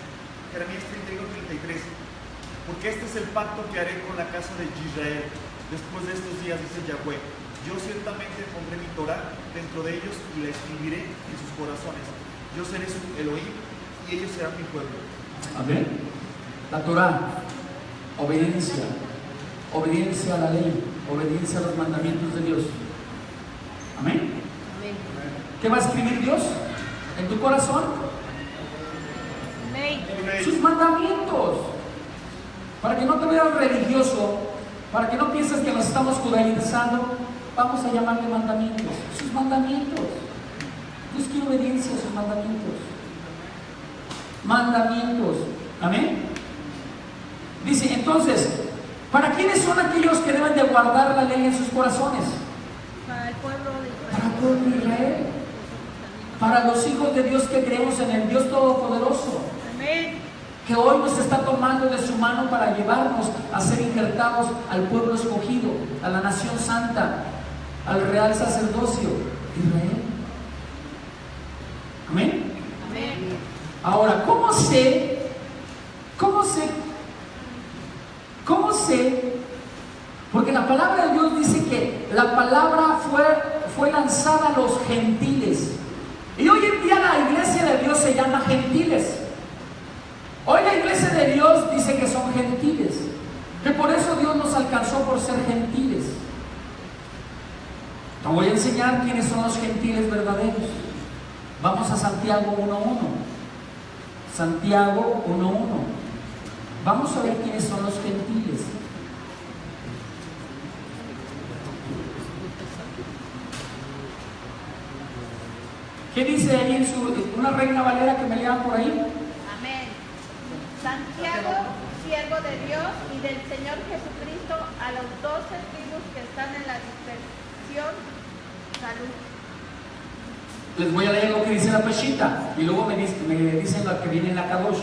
Jeremías 31:33. Porque este es el pacto que haré con la casa de Israel. Después de estos días, dice Yahweh, yo ciertamente pondré mi Torah dentro de ellos y la escribiré en sus corazones. Yo seré su Elohim y ellos serán mi pueblo. Amén. La Torah, obediencia, obediencia a la ley, obediencia a los mandamientos de Dios. Amén. Amén. ¿Qué va a escribir Dios en tu corazón? Amén. Sus mandamientos. Para que no te veas religioso, para que no pienses que nos estamos judaizando, vamos a llamarle mandamientos. Sus mandamientos. Dios quiere obediencia a sus mandamientos. Mandamientos. Amén. Dice entonces, ¿para quiénes son aquellos que deben de guardar la ley en sus corazones? Para el pueblo de Para el pueblo de Israel. Para los hijos de Dios que creemos en el Dios Todopoderoso, Amén. que hoy nos está tomando de su mano para llevarnos a ser injertados al pueblo escogido, a la nación santa, al real sacerdocio, Israel. Amén. Ahora, ¿cómo sé? Porque la palabra de Dios dice que la palabra fue lanzada a los gentiles. Y hoy en día la iglesia de Dios se llama gentiles. Hoy la iglesia de Dios dice que son gentiles, que por eso Dios nos alcanzó por ser gentiles. Te voy a enseñar quiénes son los gentiles verdaderos. Vamos a Santiago 1:1. Santiago 1:1. Vamos a ver quiénes son los gentiles. ¿Qué dice ahí en una Reina Valera que me lean por ahí? Amén. Santiago, siervo de Dios y del Señor Jesucristo, a los 12 tribus que están en la dispersión, salud. Les voy a leer lo que dice la Peshita y luego me dicen lo que viene en la Kadosh.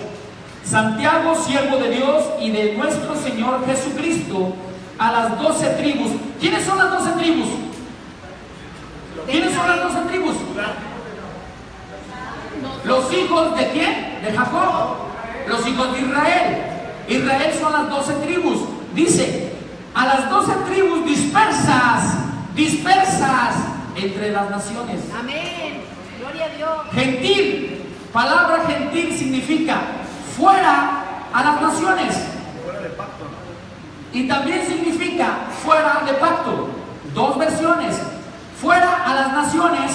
Santiago, siervo de Dios y de nuestro Señor Jesucristo, a las 12 tribus. ¿Quiénes son las 12 tribus? ¿Quiénes son las 12 tribus? ¿Los hijos de quién? De Jacob. Los hijos de Israel. Israel son las 12 tribus. Dice, a las 12 tribus dispersas entre las naciones. Amén. Gloria a Dios. Gentil, palabra gentil significa fuera a las naciones. Fuera de pacto. Y también significa fuera de pacto. Dos versiones. Fuera a las naciones,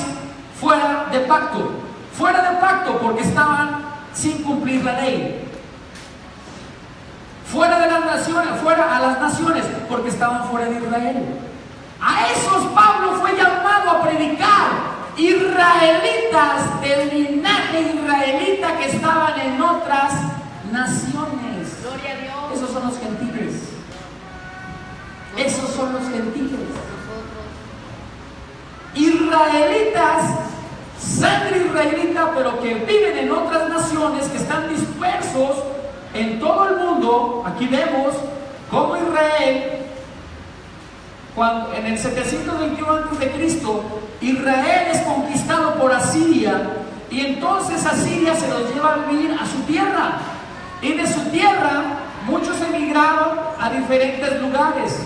fuera de pacto. Fuera de pacto porque estaban sin cumplir la ley. Fuera de las naciones, fuera a las naciones porque estaban fuera de Israel. A esos Pablo fue llamado a predicar. Israelitas del linaje israelita que estaban en otras naciones. Gloria a Dios. Esos son los gentiles. Esos son los gentiles. Israelitas, sangre israelita, pero que viven en otras naciones, que están dispersos en todo el mundo. Aquí vemos cómo Israel, cuando en el 721 a.C., Israel es conquistado por Asiria, y entonces Asiria se los lleva a vivir a su tierra, y de su tierra muchos emigraron a diferentes lugares.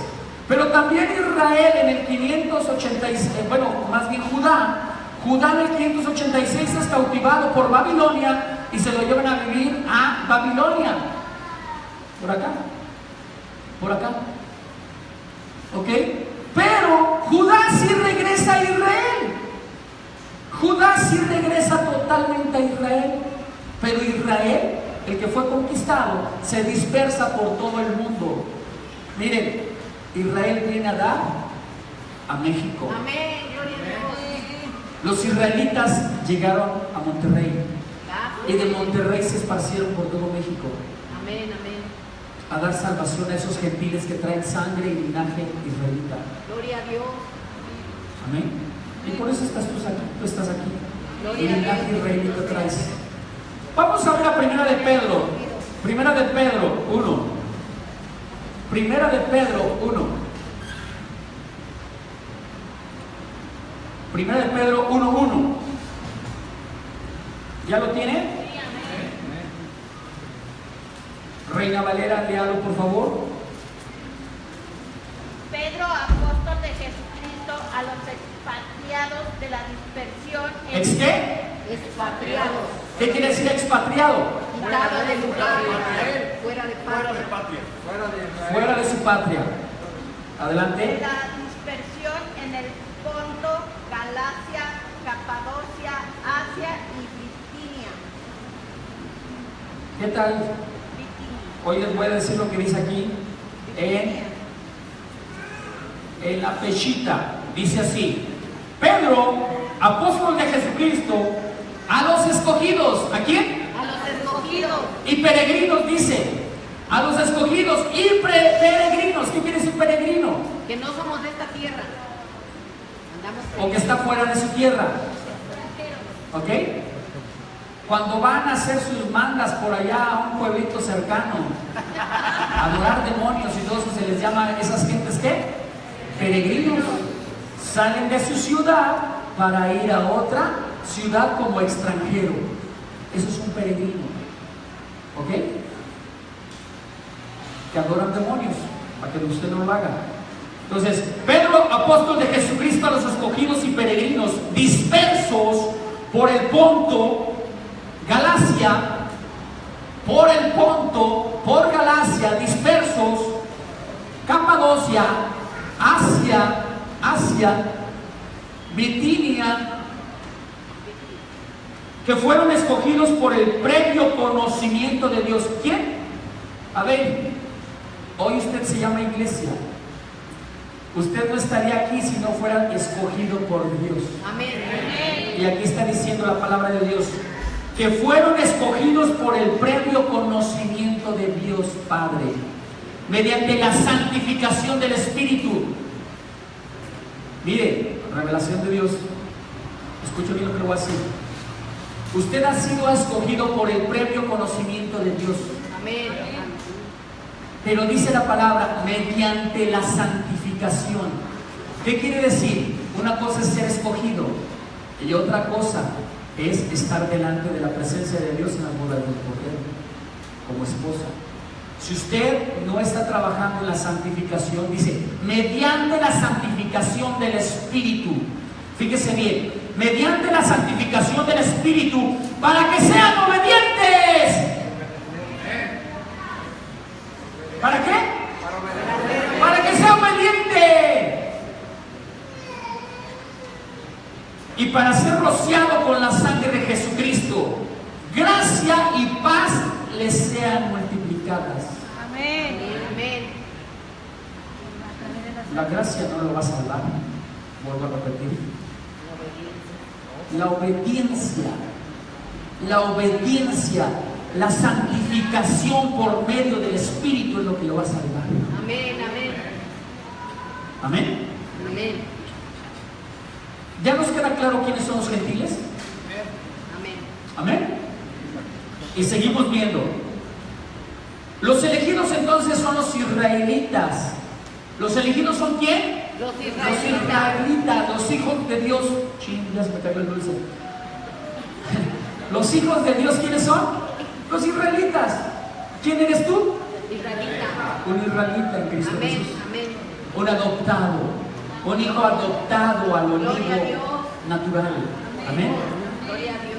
Pero también Israel en el 586, Judá en el 586 es cautivado por Babilonia y se lo llevan a vivir a Babilonia. Por acá. ¿Ok? Pero Judá sí regresa a Israel. Judá sí regresa totalmente a Israel. Pero Israel, el que fue conquistado, se dispersa por todo el mundo. Miren, Israel viene a dar a México. Amén. Gloria a Dios. Los israelitas llegaron a Monterrey y de Monterrey se esparcieron por todo México. Amén, amén. A dar salvación a esos gentiles que traen sangre y linaje israelita. Gloria a Dios. Amén. Y por eso estás tú aquí. Gloria El a linaje Dios. israelita traes. Vamos a ver a Primera de Pedro. Primera de Pedro 1. Primera de Pedro 1. Primera de Pedro 1:1. ¿Ya lo tiene? Reina Valera, léalo por favor. Pedro, apóstol de Jesucristo, a los expatriados de la dispersión en ¿Ex qué? expatriados, ¿Qué quiere decir expatriado? quitado de lugar, fuera de Fuera de patria, patria. Fuera de su patria. Adelante. la dispersión en el Ponto, Galacia, Capadocia, Asia y Bitinia. ¿Qué tal? Bitinia. Hoy les voy a decir lo que dice aquí en la Peshita. Dice así: Pedro, apóstol de Jesucristo, a los escogidos. ¿A quién? A los escogidos, Y peregrinos, dice. A los escogidos y peregrinos. ¿Qué quiere decir peregrino? que no somos de esta tierra, andamos O que está fuera de su tierra. ¿Ok? Cuando van a hacer sus mandas por allá a un pueblito cercano, a adorar demonios y todo eso, se les llama a esas gentes ¿qué? Peregrinos. Salen de su ciudad para ir a otra ciudad como extranjero. Eso es un peregrino. ¿Ok? Que adoran demonios, para que usted no lo haga. Entonces, Pedro, apóstol de Jesucristo, a los escogidos y peregrinos dispersos por el Ponto, Galacia, por Galacia, dispersos, Capadocia, Asia, Bitinia, que fueron escogidos por el previo conocimiento de Dios. ¿Quién? A ver, hoy usted se llama iglesia. Usted no estaría aquí si no fuera escogido por Dios. Amén. Y aquí está diciendo la palabra de Dios, que fueron escogidos por el previo conocimiento de Dios Padre, mediante la santificación del Espíritu. Mire, revelación de Dios. Escuche bien lo que le voy a decir. Usted ha sido escogido por el previo conocimiento de Dios. Amén. Pero dice la palabra, mediante la santificación. ¿Qué quiere decir? Una cosa es ser escogido y otra cosa es estar delante de la presencia de Dios en las bodas del Cordero, como esposa. Si usted no está trabajando en la santificación, dice, mediante la santificación del Espíritu. Fíjese bien, mediante la santificación del Espíritu, para que sean obedientes. ¿Para qué? Para que sea obediente. Y para ser rociado con la sangre de Jesucristo, gracia y paz les sean multiplicadas. Amén. Amén. La gracia no lo va a salvar. Vuelvo a repetir. La obediencia, la santificación por medio del Espíritu es lo que lo va a salvar. Amén. Amén. Amén. Amén. ¿Ya nos queda claro quiénes son los gentiles? Amén. Amén. Y seguimos viendo. Los elegidos entonces son los israelitas. ¿Los elegidos son quién? Los Los israelitas. israelitas, los hijos de Dios. Ching, ya se me cayó el dulce. Los hijos de Dios, ¿quiénes son? Los israelitas. ¿Quién eres tú? Israelita. Un israelita en Cristo Amén. Jesús. Amén. Un adoptado. Un hijo adoptado al Gloria a olivo Dios. natural. Amén. Gloria a Dios.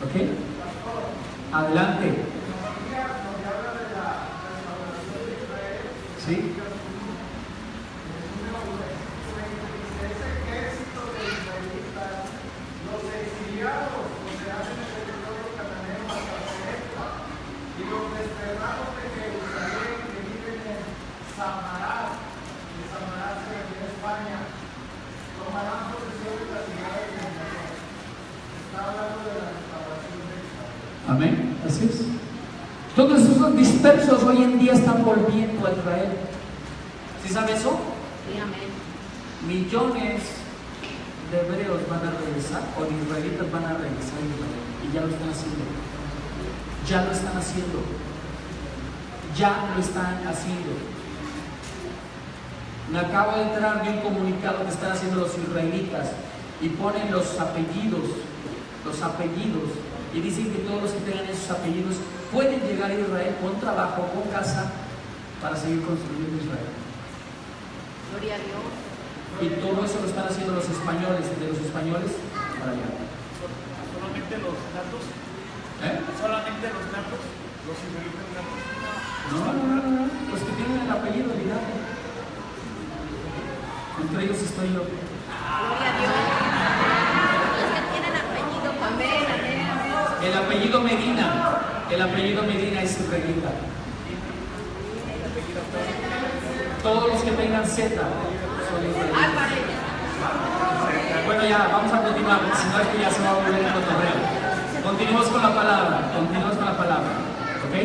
¿Ok? Adelante. ¿Sí? Amén, así es. Todos esos dispersos hoy en día están volviendo a Israel. ¿Sí sabe eso? Sí, amén. Millones de hebreos van a regresar, o de israelitas van a regresar a Israel. Y ya lo están haciendo. Ya lo están haciendo. Ya lo están haciendo. Me acabo de entrar de un comunicado que están haciendo los israelitas y ponen los apellidos, y dicen que todos los que tengan esos apellidos pueden llegar a Israel con trabajo, con casa, para seguir construyendo Israel. Gloria a Dios. Y todo eso lo están haciendo los españoles, de los españoles para allá. Solamente los natos, solamente los natos, los israelitas natos. No, los que tienen el apellido ligado. Entre ellos estoy yo. Gloria a Dios. Los que tienen apellido. Amén. Amén. El apellido Medina es israelita. Todos los que tengan Z son israelitas. Bueno, ya, vamos a continuar, si no es que ya se va a volver el cotorreo. Continuamos con la palabra, ¿ok?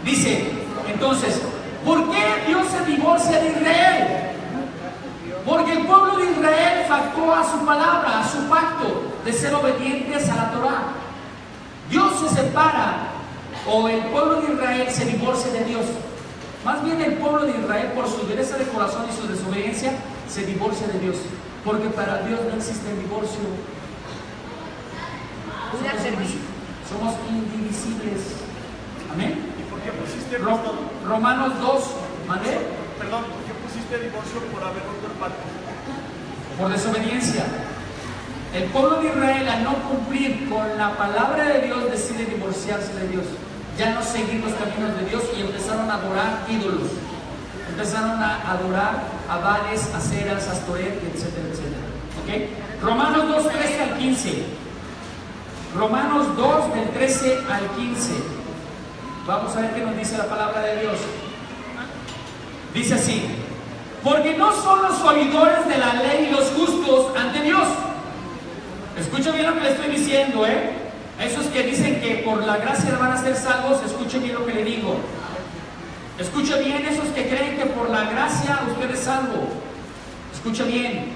Dice, entonces, ¿por qué Dios se divorcia de Israel? Porque el pueblo de Israel faltó a su palabra, a su pacto de ser obedientes a la Torah. Dios se separa, o el pueblo de Israel se divorcia de Dios. Más bien el pueblo de Israel, por su dureza de corazón y su desobediencia, se divorcia de Dios. Porque para Dios no existe el divorcio. Somos indivisibles. Amén. ¿Y por qué pusiste Romanos 2, ¿vale? Perdón, ¿por qué pusiste divorcio por haber roto el pacto? Por desobediencia. El pueblo de Israel, al no cumplir con la palabra de Dios, decide divorciarse de Dios, ya no seguir los caminos de Dios, y empezaron a adorar ídolos, empezaron a adorar a Baales, a Ceras, a Astoret, etcétera, etcétera. ¿Okay? Romanos 2, 13 al 15. Romanos 2, del 13 al 15. Vamos a ver qué nos dice la palabra de Dios. Dice así: porque no son los oidores de la ley los justos ante Dios. Escucha bien lo que le estoy diciendo, Esos que dicen que por la gracia van a ser salvos, escuchen bien lo que le digo. Escucha bien esos que creen que por la gracia usted es salvo. Escucha bien.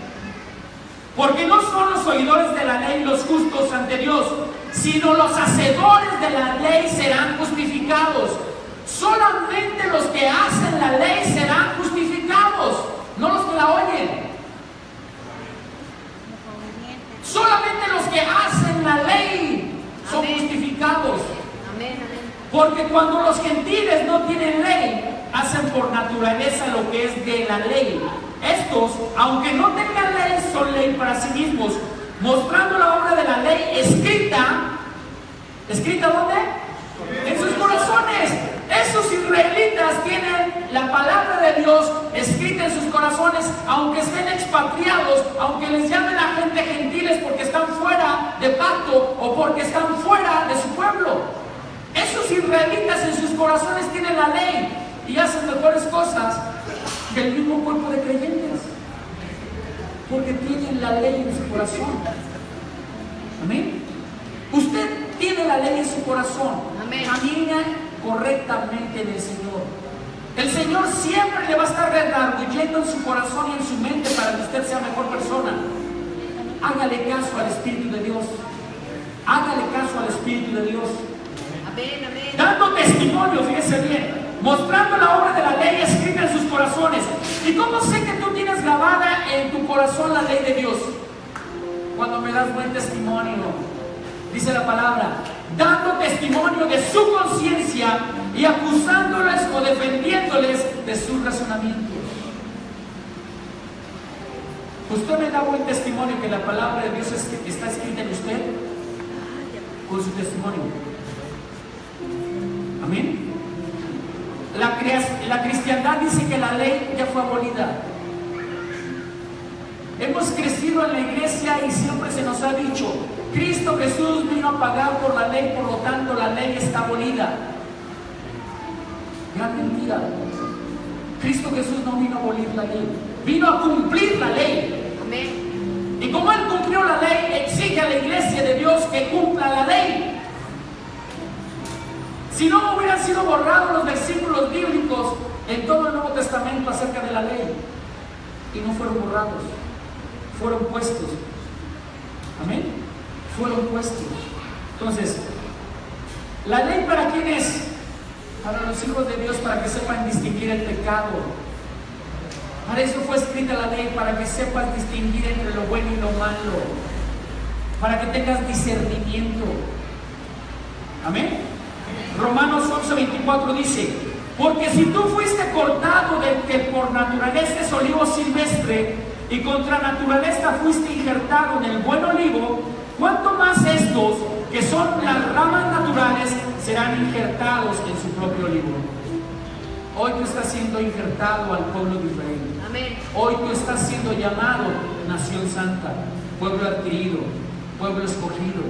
Porque no son los oidores de la ley los justos ante Dios, sino los hacedores de la ley serán justificados. Solamente los que hacen la ley serán justificados, no los que la oyen. Solamente los que hacen la ley son justificados. Porque cuando los gentiles no tienen ley, hacen por naturaleza lo que es de la ley. Estos, aunque no tengan ley, son ley para sí mismos, mostrando la obra de la ley escrita. ¿Escrita dónde? En sus corazones. Esos israelitas tienen la palabra de Dios escrita en sus corazones, aunque estén expatriados, aunque les llamen la gente gentiles porque están fuera de pacto o porque están fuera de su pueblo. Esos israelitas en sus corazones tienen la ley y hacen mejores cosas que el mismo cuerpo de creyentes, porque tienen la ley en su corazón. Amén. Usted tiene la ley en su corazón. Amén. Camina correctamente en el Señor. El Señor siempre le va a estar redarguyendo en su corazón y en su mente para que usted sea mejor persona. Hágale caso al Espíritu de Dios. Hágale caso al Espíritu de Dios. Amén, amén. Dando testimonio, fíjese bien, mostrando la obra de la ley escrita en sus corazones. ¿Y cómo sé que tú tienes grabada en tu corazón la ley de Dios? Cuando me das buen testimonio. Dice la palabra, dando testimonio de su conciencia y acusándoles o defendiéndoles de sus razonamientos. ¿Usted me da buen testimonio que la palabra de Dios está escrita en usted? Con su testimonio. Amén. La cristiandad dice que la ley ya fue abolida. Hemos crecido en la iglesia y siempre se nos ha dicho: Cristo Jesús vino a pagar por la ley, por lo tanto la ley está abolida. Gran mentira. Cristo Jesús no vino a abolir la ley, vino a cumplir la ley. Amén. Y como Él cumplió la ley, exige a la iglesia de Dios que cumpla la ley. Si no hubieran sido borrados los versículos bíblicos en todo el Nuevo Testamento acerca de la ley, y no fueron borrados, fueron puestos. Amén. Fueron puestos. Entonces, ¿la ley para quién es? Para los hijos de Dios, para que sepan distinguir el pecado. Para eso fue escrita la ley, para que sepas distinguir entre lo bueno y lo malo, para que tengas discernimiento. Amén. Romanos 11:24 dice: porque si tú fuiste cortado del que por naturaleza es olivo silvestre, y contra naturaleza fuiste injertado en el buen olivo, ¿cuánto más estos, que son las ramas naturales, serán injertados en su propio olivo? Hoy tú estás siendo injertado al pueblo de Israel. Amén. Hoy tú estás siendo llamado nación santa, pueblo adquirido, pueblo escogido.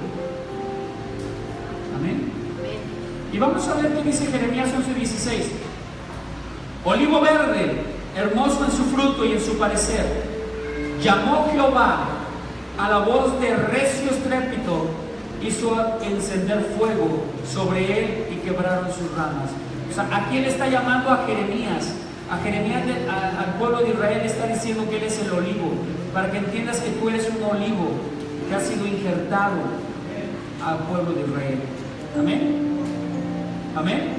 Amén. Amén. Y vamos a ver qué dice Jeremías 11:16. Olivo verde, hermoso en su fruto y en su parecer, llamó Jehová a la voz de recio estrépito, hizo encender fuego sobre él y quebraron sus ramas. O sea, ¿a quién está llamando? A Jeremías. A Jeremías, al pueblo de Israel, está diciendo que él es el olivo, para que entiendas que tú eres un olivo que ha sido injertado al pueblo de Israel. Amén. Amén.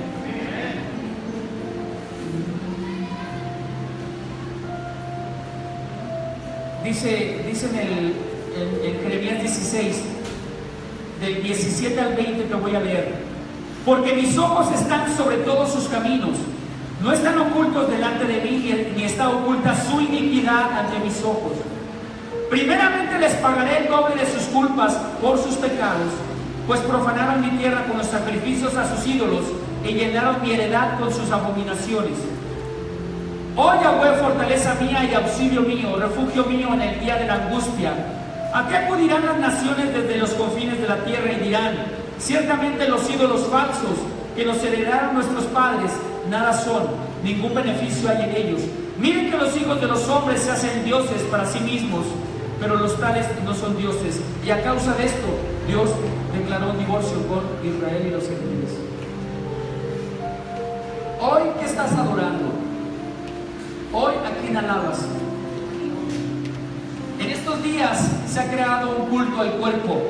Dice en Jeremías 16, del 17 al 20 te voy a leer. Porque mis ojos están sobre todos sus caminos, no están ocultos delante de mí, ni está oculta su iniquidad ante mis ojos. Primeramente les pagaré el doble de sus culpas por sus pecados, pues profanaron mi tierra con los sacrificios a sus ídolos y llenaron mi heredad con sus abominaciones. Oh Yahweh, fortaleza mía y auxilio mío, refugio mío en el día de la angustia. ¿A qué acudirán las naciones desde los confines de la tierra y dirán: ciertamente los ídolos falsos que nos heredaron nuestros padres nada son, ningún beneficio hay en ellos? Miren que los hijos de los hombres se hacen dioses para sí mismos, pero los tales no son dioses. Y a causa de esto, Dios declaró un divorcio con Israel y los gentiles. Hoy, ¿qué estás adorando? Hoy, ¿a quién alabas? En estos días se ha creado un culto al cuerpo,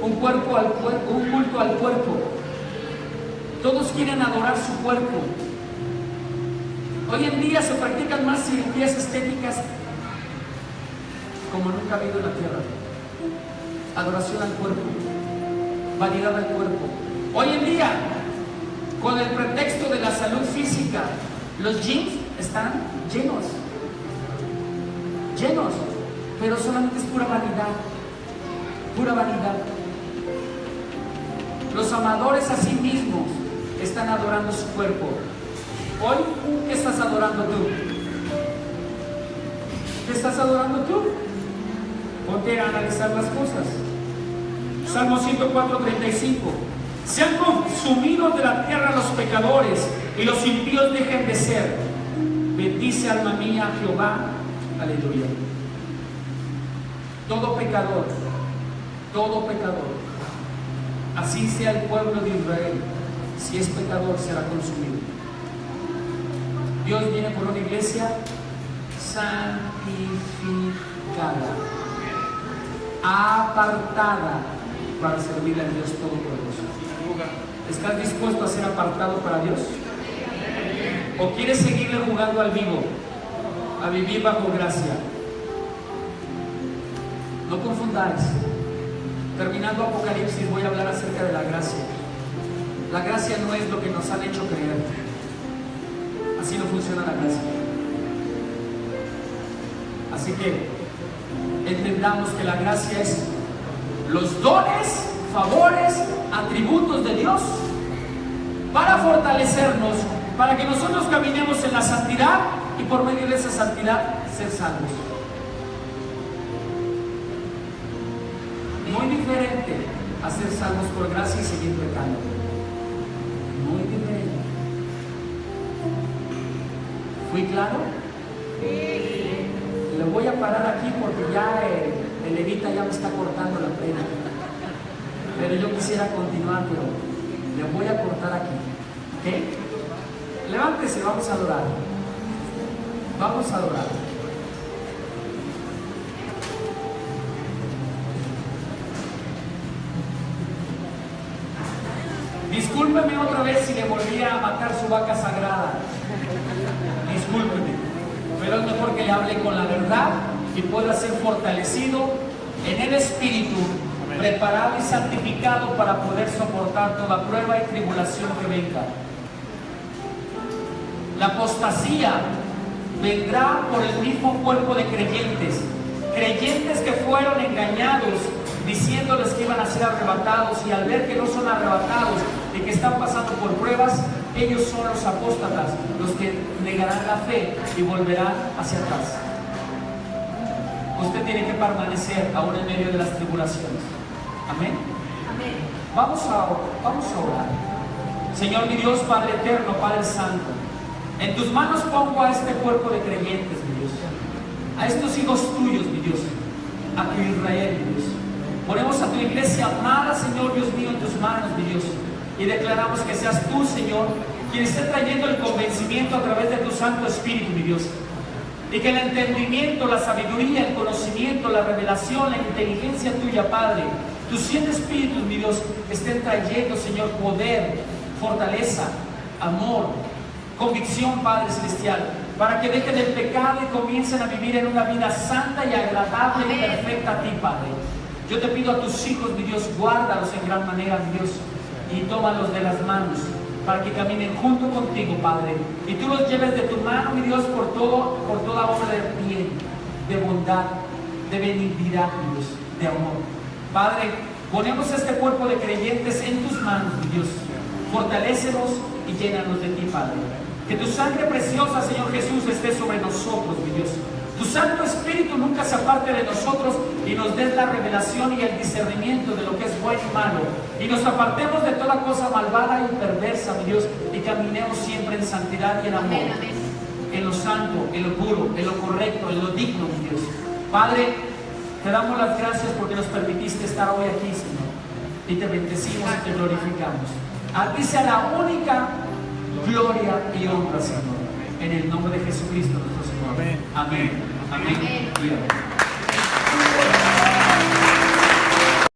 un culto al cuerpo. Todos quieren adorar su cuerpo. Hoy en día se practican más cirugías estéticas como nunca ha habido en la tierra. Adoración al cuerpo, vanidad al cuerpo. Hoy en día, con el pretexto de la salud física, los gyms están llenos, pero solamente es pura vanidad, pura vanidad. Los amadores a sí mismos están adorando su cuerpo. Hoy, ¿qué estás adorando tú? ¿Qué estás adorando tú? Ponte a analizar las cosas. Salmo 104:35. Sean consumidos de la tierra los pecadores y los impíos dejen de ser. Bendice alma mía a Jehová. Aleluya. Todo pecador, así sea el pueblo de Israel, si es pecador será consumido. Dios viene por una iglesia santificada, apartada para servir al Dios Todopoderoso. ¿Estás dispuesto a ser apartado para Dios? ¿O quieres seguirle jugando al vivo, a vivir bajo gracia? No confundáis. Terminando Apocalipsis voy a hablar acerca de la gracia. La gracia no es lo que nos han hecho creer. Así no funciona la gracia. Así que entendamos que la gracia es los dones, favores, atributos de Dios para fortalecernos, para que nosotros caminemos en la santidad y por medio de esa santidad ser salvos. Muy diferente a ser salvos por gracia y seguir pecando. Muy diferente. ¿Fui claro? Sí. Le voy a parar aquí porque ya el levita ya me está cortando la pena. Pero yo quisiera continuar, pero le voy a cortar aquí. ¿Ok? Levántese, vamos a adorar. Vamos a adorar. Discúlpeme otra vez si le volví a matar su vaca sagrada. Discúlpeme. Pero es mejor que le hable con la verdad y pueda ser fortalecido en el espíritu, preparado y santificado para poder soportar toda prueba y tribulación que venga. La apostasía vendrá por el mismo cuerpo de creyentes que fueron engañados diciéndoles que iban a ser arrebatados, y al ver que no son arrebatados y que están pasando por pruebas, ellos son los apóstatas, los que negarán la fe y volverán hacia atrás. Usted tiene que permanecer aún en medio de las tribulaciones. Amén. Amén. Vamos a orar. Señor mi Dios, Padre eterno, Padre santo, en tus manos pongo a este cuerpo de creyentes, mi Dios, a estos hijos tuyos, mi Dios, a tu Israel, mi Dios. Ponemos a tu iglesia amada, Señor Dios mío, en tus manos, mi Dios, y declaramos que seas tú, Señor, quien esté trayendo el convencimiento a través de tu Santo Espíritu, mi Dios, y que el entendimiento, la sabiduría, el conocimiento, la revelación, la inteligencia tuya, Padre, tus 100 espíritus, mi Dios, estén trayendo, Señor, poder, fortaleza, amor, convicción, Padre Celestial, para que dejen el pecado y comiencen a vivir en una vida santa y agradable y perfecta a ti, Padre. Yo te pido a tus hijos, mi Dios, guárdalos en gran manera, mi Dios, y tómalos de las manos para que caminen junto contigo, Padre. Y tú los lleves de tu mano, mi Dios, por toda obra de bien, de bondad, de benignidad, mi Dios, de amor. Padre, ponemos este cuerpo de creyentes en tus manos, mi Dios. Fortalécenos y llénanos de ti, Padre. Que tu sangre preciosa, Señor Jesús, esté sobre nosotros, mi Dios. Tu Santo Espíritu nunca se aparte de nosotros y nos des la revelación y el discernimiento de lo que es bueno y malo. Y nos apartemos de toda cosa malvada y perversa, mi Dios, y caminemos siempre en santidad y en amor. Amén, amén. En lo santo, en lo puro, en lo correcto, en lo digno, mi Dios. Padre, te damos las gracias porque nos permitiste estar hoy aquí, Señor. Y te bendecimos y te glorificamos. A ti sea la única gloria y honra, Señor. En el nombre de Jesucristo, nuestro Señor. Amén. Amén. Amén. Amén. Y amén.